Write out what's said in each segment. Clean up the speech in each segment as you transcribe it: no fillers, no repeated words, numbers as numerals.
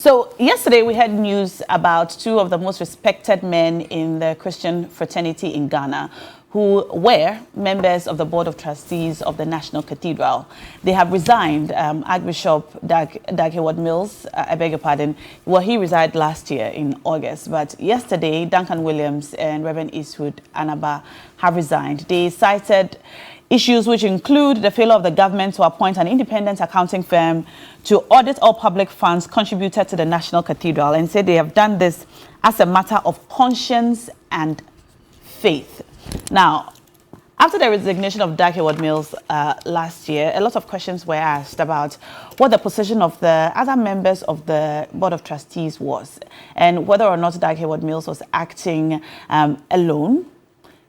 So yesterday we had news about two of the most respected men in the Christian fraternity in Ghana who were members of the Board of Trustees of the National Cathedral. They have resigned. Archbishop Duncan Mills, I beg your pardon, well, he resigned last year in August, but yesterday Duncan Willaims and Reverend Eastwood, Anaba, have resigned. They cited issues which include the failure of the government to appoint an independent accounting firm to audit all public funds contributed to the National Cathedral, and said they have done this as a matter of conscience and faith. Now, after the resignation of Duncan Mills last year, a lot of questions were asked about what the position of the other members of the Board of Trustees was, and whether or not Duncan Mills was acting alone.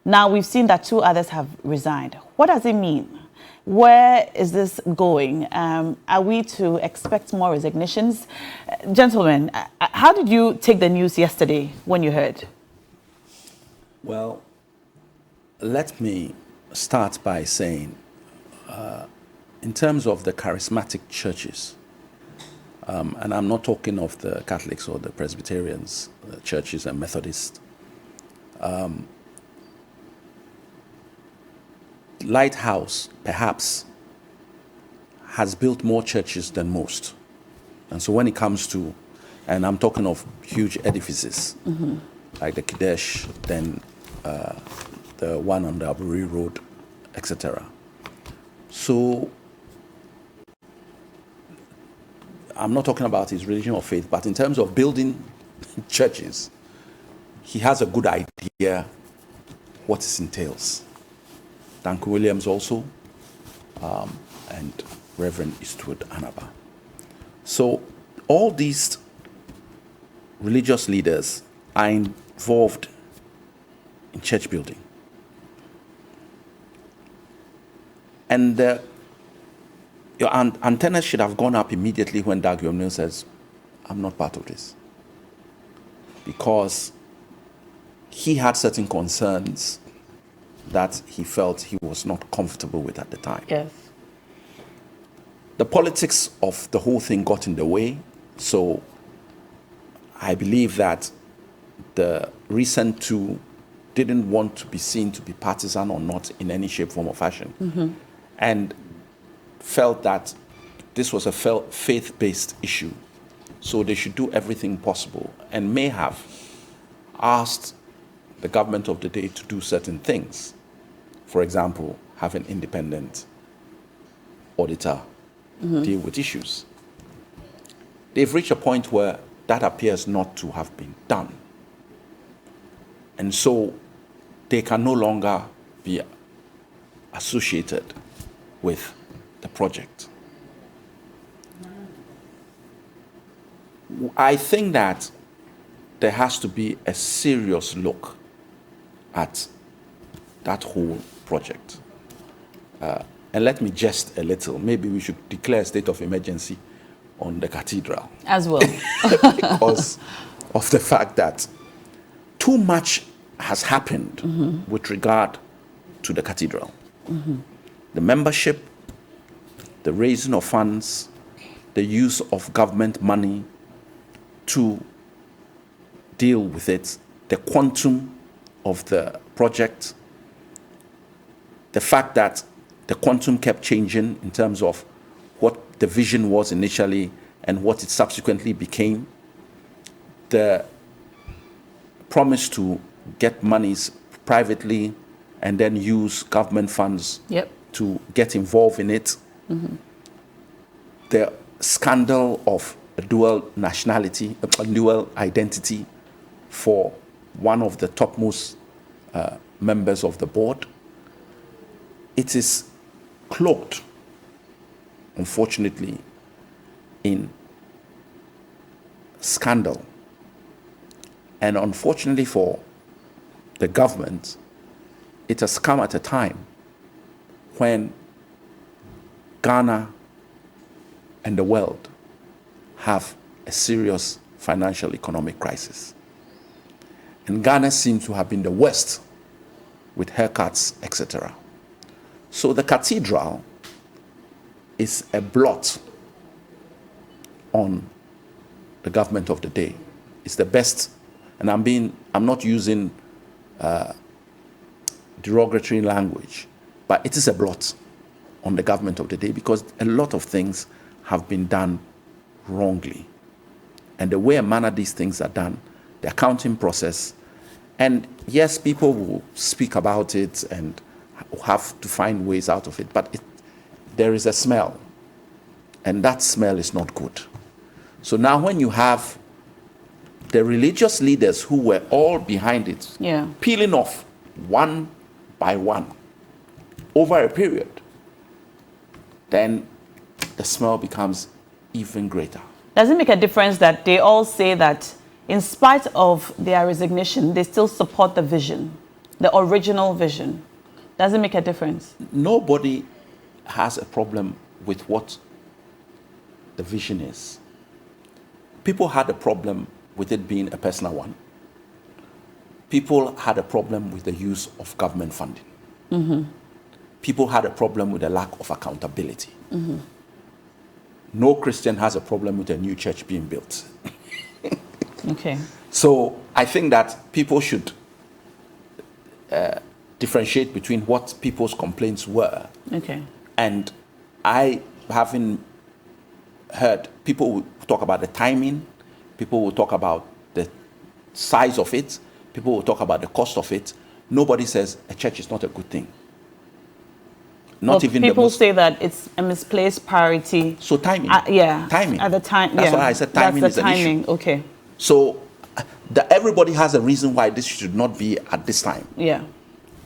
Now, we've seen that two others have resigned. What does it mean? Where is this going? Are we to expect more resignations? Gentlemen, how did you take the news yesterday when you heard? Well, let me start by saying, in terms of the charismatic churches, and I'm not talking of the Catholics or the Presbyterians, the churches and Methodists, Lighthouse, perhaps, has built more churches than most. And so when it comes to, and I'm talking of huge edifices, like the Kadesh, then the one on the Aburi Road, etc. So I'm not talking about his religion or faith, but in terms of building churches, he has a good idea what it entails. Duncan Willaims also, and Reverend Eastwood, Anaba. So all these religious leaders are involved in church building. And your antennas should have gone up immediately when Duncan Mills says, I'm not part of this. Because he had certain concerns that he felt he was not comfortable with at the time. Yes. The politics of the whole thing got in the way, so I believe that the recent two didn't want to be seen to be partisan or not in any shape, form, or fashion, and felt that this was a faith-based issue, so they should do everything possible, and may have asked the government of the day to do certain things. For example, have an independent auditor deal with issues. They've reached a point where that appears not to have been done. And so they can no longer be associated with the project. I think that there has to be a serious look at that whole project. And let me jest a little. Maybe we should declare a state of emergency on the cathedral. As well. Because of the fact that too much has happened with regard to the cathedral. The membership, the raising of funds, the use of government money to deal with it, the quantum of the project, the fact that the quantum kept changing in terms of what the vision was initially and what it subsequently became, the promise to get monies privately and then use government funds to get involved in it, the scandal of a dual nationality, a dual identity for one of the topmost members of the board. It is cloaked, unfortunately, in scandal. And unfortunately for the government, it has come at a time when Ghana and the world have a serious financial economic crisis. And Ghana seems to have been the worst with haircuts, etc. So the cathedral is a blot on the government of the day. It's the best, and I'm not using derogatory language, but it is a blot on the government of the day because a lot of things have been done wrongly. And the way and manner these things are done, the accounting process, and yes, people will speak about it and have to find ways out of it, but there is a smell, and that smell is not good. So now when you have the religious leaders who were all behind it, peeling off one by one over a period, then the smell becomes even greater. Does it make a difference that they all say that in spite of their resignation, they still support the vision, the original vision? Does it make a difference? Nobody has a problem with what the vision is. People had a problem with it being a personal one. People had a problem with the use of government funding. Mm-hmm. People had a problem with the lack of accountability. Mm-hmm. No Christian has a problem with a new church being built. Okay. So I think that people should differentiate between what people's complaints were. Okay. And I haven't heard people will talk about the timing, people will talk about the size of it, people will talk about the cost of it. Nobody says a church is not a good thing. Not even people say that it's a misplaced priority. So timing. Timing. At the time. That's why I said timing is an issue. Okay. So everybody has a reason why this should not be at this time. Yeah.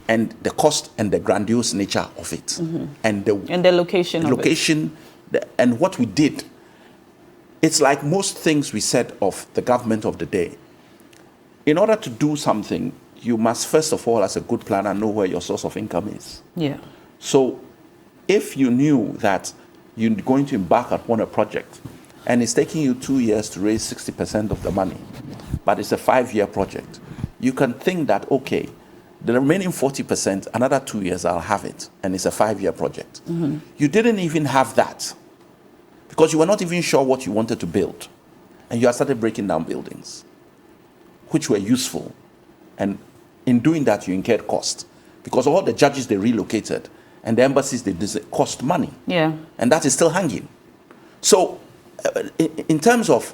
And the cost and the grandiose nature of it. Mm-hmm. And the location the of location, it. And what we did. It's like most things we said of the government of the day. In order to do something, you must first of all, as a good planner, know where your source of income is. Yeah. So if you knew that you're going to embark upon a project and it's taking you 2 years to raise 60% of the money, but it's a 5-year project, you can think that, okay, the remaining 40%, another 2 years I'll have it, and it's a 5-year project. Mm-hmm. You didn't even have that because you were not even sure what you wanted to build. And you had started breaking down buildings, which were useful. And in doing that, you incurred cost because all the judges they relocated and the embassies they cost money. Yeah. And that is still hanging. So in terms of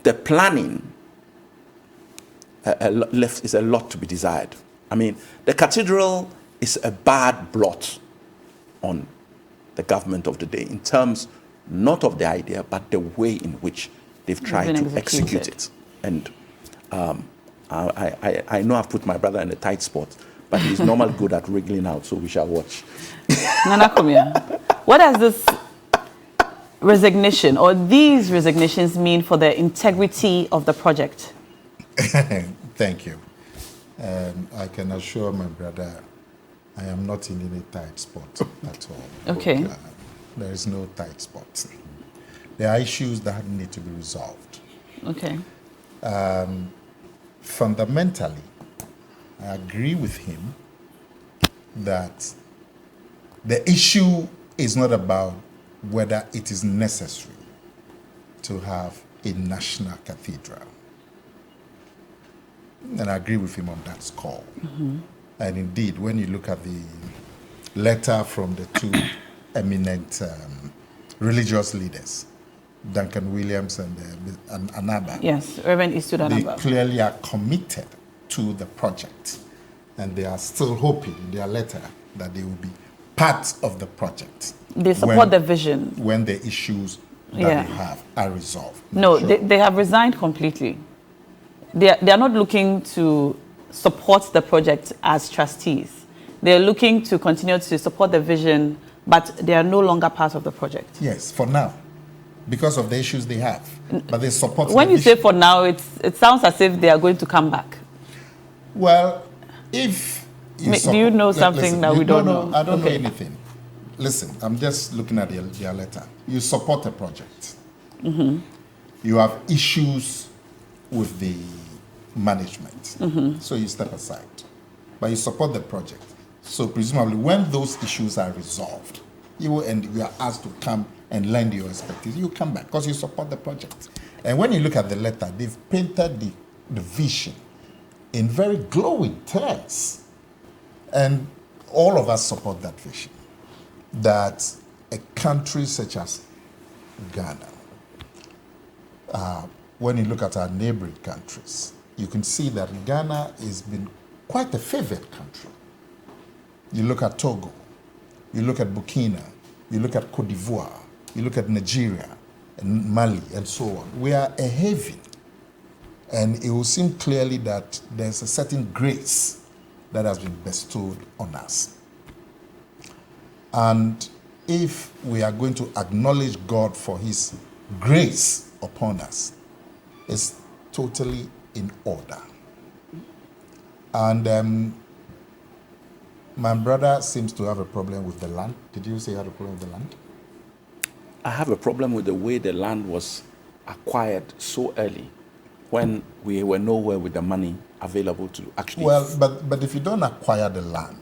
the planning, left is a lot to be desired. I mean, the cathedral is a bad blot on the government of the day in terms not of the idea, but the way in which they've tried to execute it. And I know I've put my brother in a tight spot, but he's normally good at wriggling out, so we shall watch. Nana Komia, what does this resignation or these resignations mean for the integrity of the project? Thank you. I can assure my brother I am not in any tight spot at all. Okay. There is no tight spot. There are issues that need to be resolved. Okay. Fundamentally, I agree with him that the issue is not about whether it is necessary to have a national cathedral. And I agree with him on that score. Mm-hmm. And indeed, when you look at the letter from the two eminent religious leaders, Duncan Willaims and Anaba. Yes, Reverend Eastwood and Anaba. They clearly are committed to the project. And they are still hoping in their letter that they will be part of the project. They support the vision. When the issues that they have are resolved. No, sure. they have resigned completely. They are not looking to support the project as trustees. They are looking to continue to support the vision, but they are no longer part of the project. Yes, for now, because of the issues they have. But they support When you say for now, it sounds as if they are going to come back. Well, if you do you know something that we don't know? I don't know anything. Listen, I'm just looking at their letter. You support a project. Mm-hmm. You have issues with the management. Mm-hmm. So you step aside. But you support the project. So presumably when those issues are resolved, you are asked to come and lend your expertise. You come back because you support the project. And when you look at the letter, they've painted the vision in very glowing terms. And all of us support that vision, that a country such as Ghana, when you look at our neighboring countries, you can see that Ghana has been quite a favored country. You look at Togo, you look at Burkina, you look at Cote d'Ivoire, you look at Nigeria and Mali and so on. We are a haven. And it will seem clearly that there's a certain grace that has been bestowed on us. And if we are going to acknowledge God for his grace upon us, it's totally in order. And my brother seems to have a problem with the land. Did you say you had a problem with the land? I have a problem with the way the land was acquired so early, when we were nowhere with the money available to actually... Well, but if you don't acquire the land,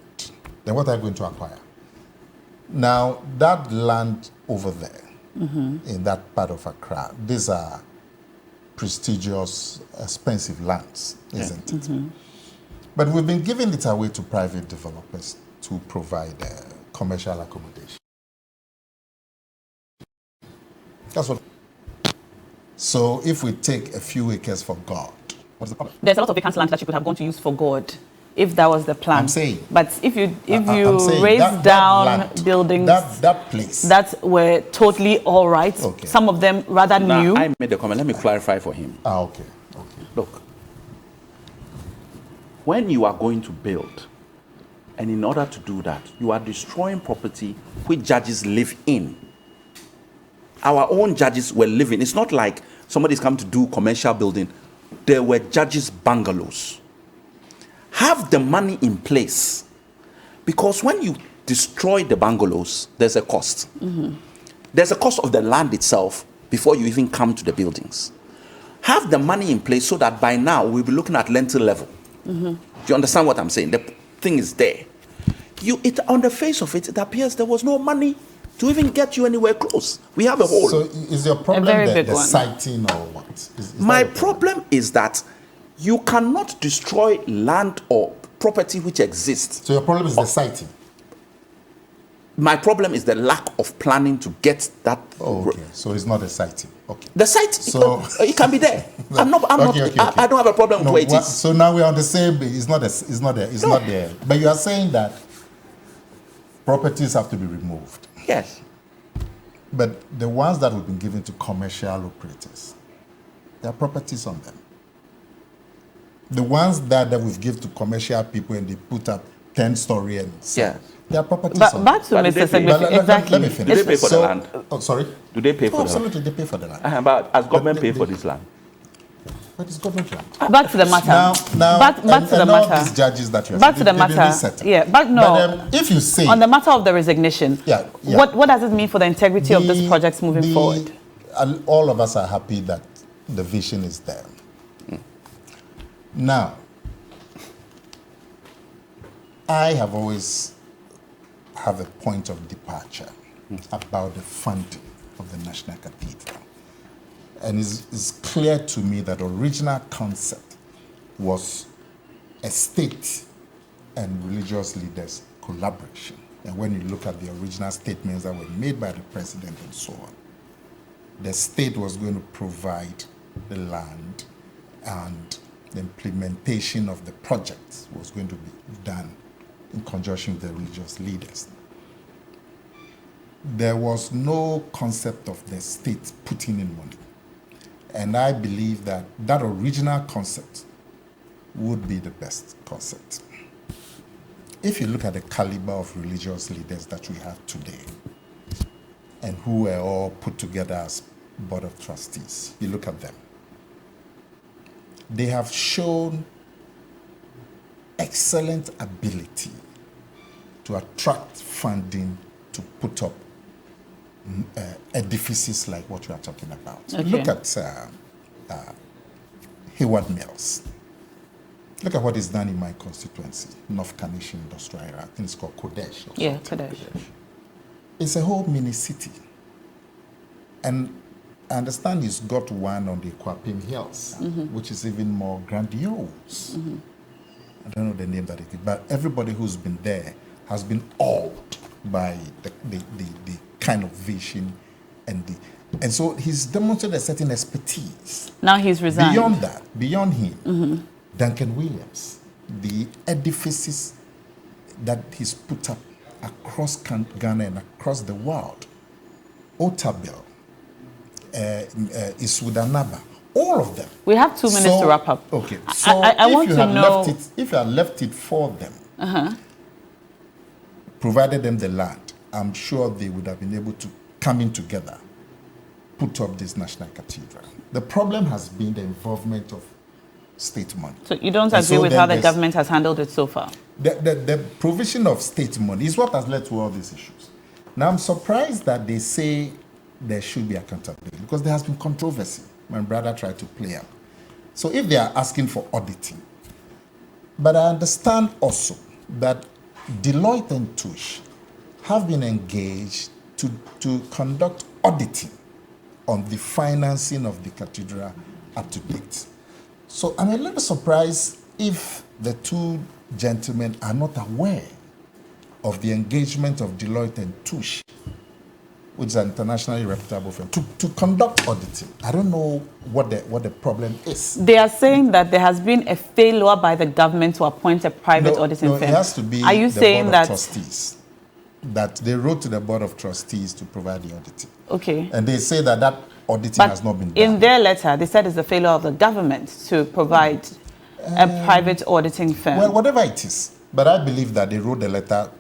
then what are you going to acquire? Now, that land over there, in that part of Accra, these are prestigious, expensive lands, isn't it? But we've been giving it away to private developers to provide commercial accommodation. That's what... So if we take a few acres for God, what's the problem? There's a lot of vacant land that you could have gone to use for God, if that was the plan. I'm saying. But if you raise down land, buildings that place that were totally all right, okay. Some of them rather new. I made a comment. Let me clarify for him. Okay. Look, when you are going to build, and in order to do that, you are destroying property which judges live in. Our own judges were living. It's not like somebody's come to do commercial building. There were judges' bungalows. Have the money in place, because when you destroy the bungalows, there's a cost. There's a cost of the land itself before you even come to the buildings. Have the money in place so that by now we'll be looking at lentil level. Do you understand what I'm saying? The thing is there. On the face of it, it appears there was no money to even get you anywhere close. We have a hole. So is your problem the siting or what? Is My problem is that you cannot destroy land or property which exists. So your problem is the siting? My problem is the lack of planning to get that. Oh, okay. So it's not a siting. Okay. The site, so, it can be there. I don't have a problem with it. So now we're on the same page. It's not there. But you are saying that properties have to be removed. Yes. But the ones that have been given to commercial operators, there are properties on them. The ones that we've given to commercial people and they put up 10-story and yeah. There are properties on them. Back to Mr. Segbe, exactly. Let me finish. Do they pay for the land? Oh, sorry? Do they pay for the land? Absolutely, they pay for the land. But has government paid for this land? But it's government land. Back to the matter. Back to the matter. All these judges that you are back to the matter. Yeah, but no. But if you say on the matter of the resignation, yeah. What does it mean for the integrity of this project moving forward? All of us are happy that the vision is there. Now, I have always have a point of departure about the funding of the National Cathedral. And it's clear to me that the original concept was a state and religious leaders' collaboration. And when you look at the original statements that were made by the president and so on, the state was going to provide the land and the implementation of the project was going to be done in conjunction with the religious leaders. There was no concept of the state putting in money. And I believe that that original concept would be the best concept. If you look at the caliber of religious leaders that we have today, and who are all put together as board of trustees, you look at them. They have shown excellent ability to attract funding to put up edifices like what we are talking about. Okay. Look at Hayward Mills. Look at what is done in my constituency, North Carnation Industrial Area. I think it's called Kodesh. Yeah, Kodesh. It's a whole mini city. And I understand he's got one on the Kwapim Hills, which is even more grandiose. I don't know the name that it is, but everybody who's been there has been awed by the kind of vision and so he's demonstrated a certain expertise. Now he's resigned. Beyond that, beyond him, Duncan Willaims, the edifices that he's put up across Ghana and across the world, Otabil, Eastwood, Anaba, all of them. We have 2 minutes to wrap up. Okay, so I want to know if you had left it for them, provided them the land, I'm sure they would have been able to come in together, put up this national cathedral. The problem has been the involvement of state money. So you don't agree with how the government has handled it so far? The provision of state money is what has led to all these issues. Now, I'm surprised that they say there should be accountability because there has been controversy. My brother tried to play up. So if they are asking for auditing, but I understand also that Deloitte and Touche have been engaged to conduct auditing on the financing of the cathedral up to date. So I'm a little surprised if the two gentlemen are not aware of the engagement of Deloitte and Touche, which is an internationally reputable firm, to conduct auditing. I don't know what the problem is. They are saying that there has been a failure by the government to appoint a private auditing firm. It has to be Are you saying Board of that Trustees, that they wrote to the Board of Trustees to provide the auditing. Okay. And they say that auditing has not been done. In their letter, they said it's the failure of the government to provide a private auditing firm. Well, whatever it is. But I believe that they wrote the letter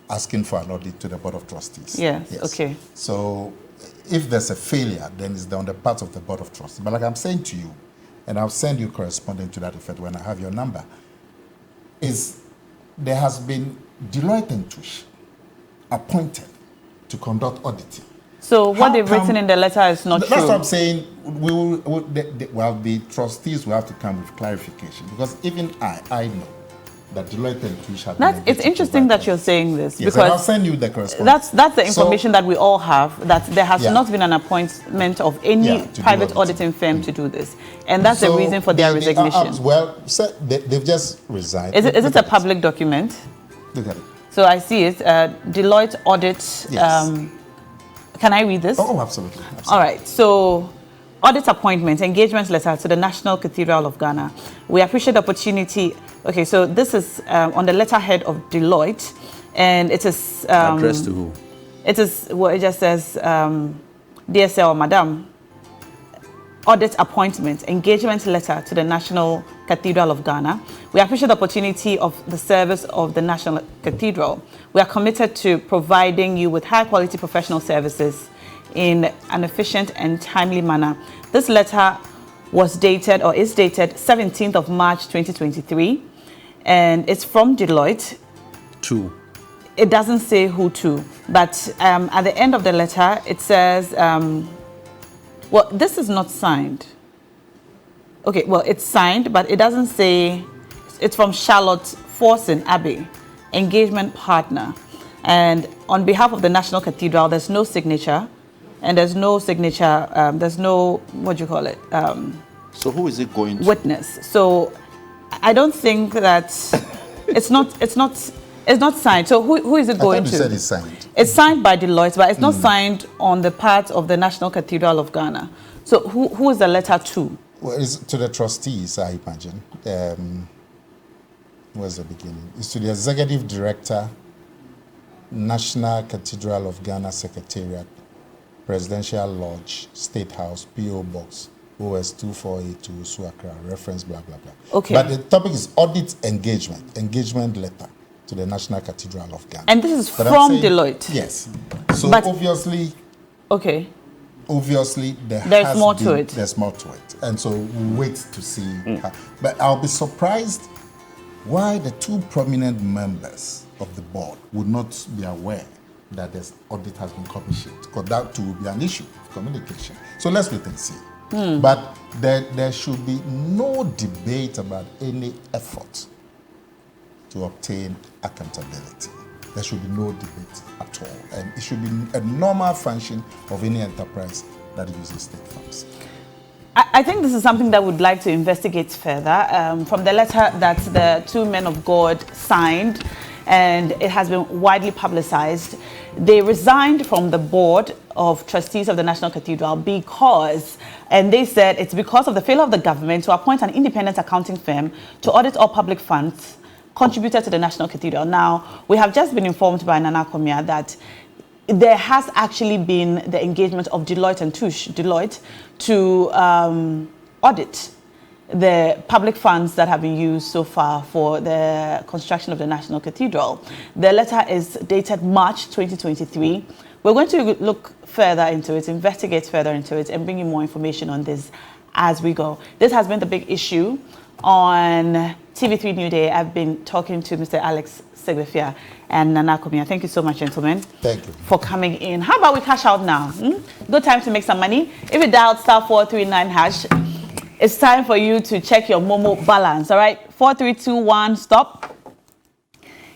asking for an audit to the Board of Trustees. Yes, okay. So if there's a failure, then it's on the part of the Board of Trustees. But like I'm saying to you, and I'll send you corresponding to that effect when I have your number, is there has been Deloitte and Touche appointed to conduct auditing. So what they've written in the letter is not true. That's what I'm saying. The trustees will have to come with clarification because even I know that Deloitte and Touche have been. It's interesting that you're saying this, yes, because I'll send you the correspondence. That's the information that we all have, that there has not been an appointment of any private auditing firm to do this, and that's the reason for their resignation. They've just resigned. Is it a public document? Look at it. So I see it. Deloitte Audit. Yes. Can I read this? Oh, absolutely. All right. So, audit appointment, engagement letter to the National Cathedral of Ghana. We appreciate the opportunity. Okay, so this is on the letterhead of Deloitte, and it is addressed to who? It is it just says, "Dear Sir or Madam, audit appointment, engagement letter to the National Cathedral of Ghana. We appreciate the opportunity of the service of the National Cathedral. We are committed to providing you with high-quality professional services in an efficient and timely manner. This letter was dated, or is dated, 17th of March 2023, and it's from Deloitte. To? It doesn't say who to, but at the end of the letter, it says, well, this is not signed. Okay, well, it's signed, but it doesn't say. It's from Charlotte Forson Abbey, engagement partner. And on behalf of the National Cathedral, there's no signature, and there's no signature, there's no, what do you call it? So who is it going to? Witness. So I don't think that it's not signed. So who is it going to? You said it's signed. It's signed by Deloitte, but it's not signed on the part of the National Cathedral of Ghana. So who is the letter to? Well, it's to the trustees, I imagine. Where's the beginning? It's to the Executive Director, National Cathedral of Ghana Secretariat, Presidential Lodge, State House, P.O. Box, OS 2482, Suakra, reference, blah, blah, blah. Okay. But the topic is audit engagement letter to the National Cathedral of Ghana. And this is from Deloitte? Yes. So obviously... Okay. Obviously, there's more to it. There's more to it. And so we'll wait to see. But I'll be surprised why the two prominent members of the board would not be aware that this audit has been commissioned, because that too will be an issue of communication. So let's wait and see. But there should be no debate about any effort to obtain accountability. There should be no debate at all. And it should be a normal function of any enterprise that uses state funds. I think this is something that we'd like to investigate further. From the letter that the two men of God signed, and it has been widely publicized, they resigned from the board of trustees of the National Cathedral because, and they said it's because of the failure of the government to appoint an independent accounting firm to audit all public funds contributed to the National Cathedral. Now, we have just been informed by Anaba that there has actually been the engagement of Deloitte and Touche, to audit the public funds that have been used so far for the construction of the National Cathedral. The letter is dated March 2023. We're going to look further into it, investigate further into it, and bring you more information on this as we go. This has been the big issue on TV3 New Day. I've been talking to Mr. Alex Segbefia and Anaba. Thank you so much, gentlemen. Thank you for coming in. How about we cash out now? Good time to make some money. If you dialed *439#, it's time for you to check your Momo balance. All right, 4321 stop.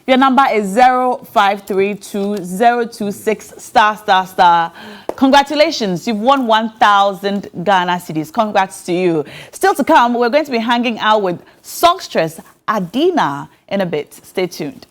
Your number is 0532-026 ****. Congratulations, you've won 1,000 Ghana cedis. Congrats to you. Still to come, we're going to be hanging out with songstress Adina in a bit. Stay tuned.